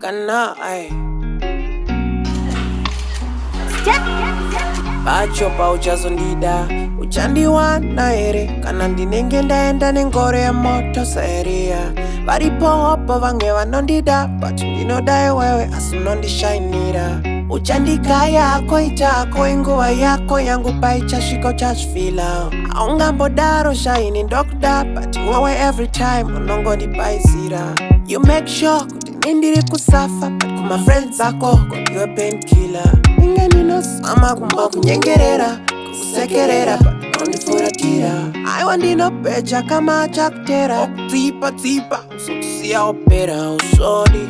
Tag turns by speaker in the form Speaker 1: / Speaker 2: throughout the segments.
Speaker 1: Kana, Pacho pauchazondida Uchandiwana Kana ndinenge ndaenda nengoro yemoto Eriya Varipo hobho vamwe vanondida but ndinoda wewe asi unondishainira Uchandigaya hako itako Inguva yako yangu paichasvika uchazvifila Aungambodaro shaini ndokuda but wewe every time unongondipaizira You make sure kuti ndiri kusafa but kuma friends ako kondiwe painkiller Inge ndinosama kumba kunyengerera kusekerera but nondifuratira aiwa ndinopecha kama achakutera Tsipa usokusiya opera usodi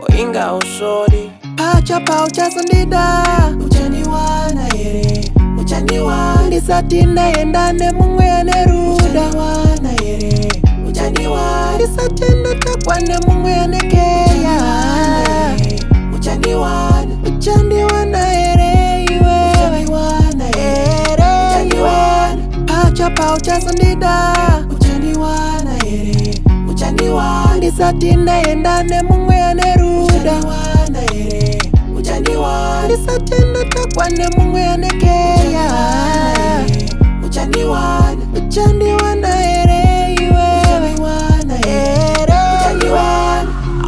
Speaker 1: Koinga usodi Pacho pauchazondida Uchandiwana Uchandiwana Ndisati ndaenda nemumwe aneruda Uchandiwana Uchandiwana Ndisati ndatakwa nemumwe anekeya Uchandiwana iwe Uchandiwana Pacho pauchazondida Uchandiwana Ndisati ndaenda nemumwe aneruda Uchandiwana Ndisati ndatakwa nemumwe anekeya Uchandiwana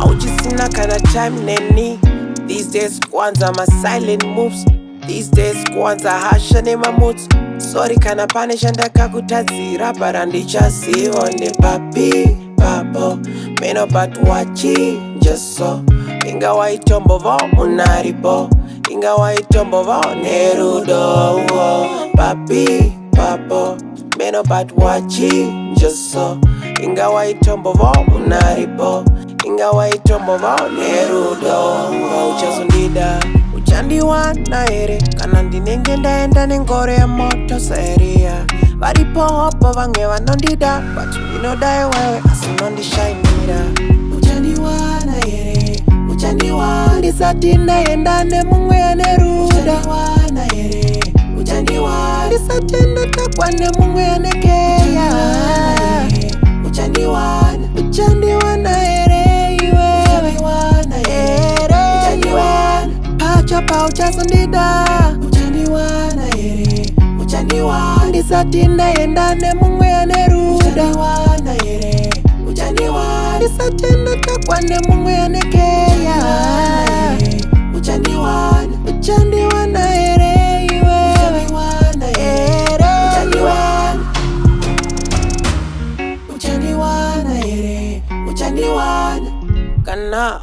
Speaker 1: Auchisina kana time neni These days kwanza my silent moves These days kwanza hasha nema moods Sorry kana panisha ndakakutadzira but andichaziva nepapi papo Meno but wachi just Inga waitombovo munaripo Inga waitombovo nerudo Papi papo Meno but wachi just Inga waitombovo munaripo Inga waitombovo nerudo Uchandigaya Uchandiwana Kana ndinenge ndaenda nengoro yemoto Eriya Varipo hobho vamwe vanondida but ndinoda wewe asi unondishainira Uchandiwana Uchandiwana Ndisati ndaenda nemumwe aneruda Uchandiwana Ndisati ndatakwa nemumwe anekeya Uchandiwana iwe Uchandiwana Pacho pauchazondida Uchandiwana Ndisati ndaenda nemumwe aneruda Uchandiwana Ndisati ndatakwa nemumwe anekeya Uchandiwana iwe Uchandiwana Kana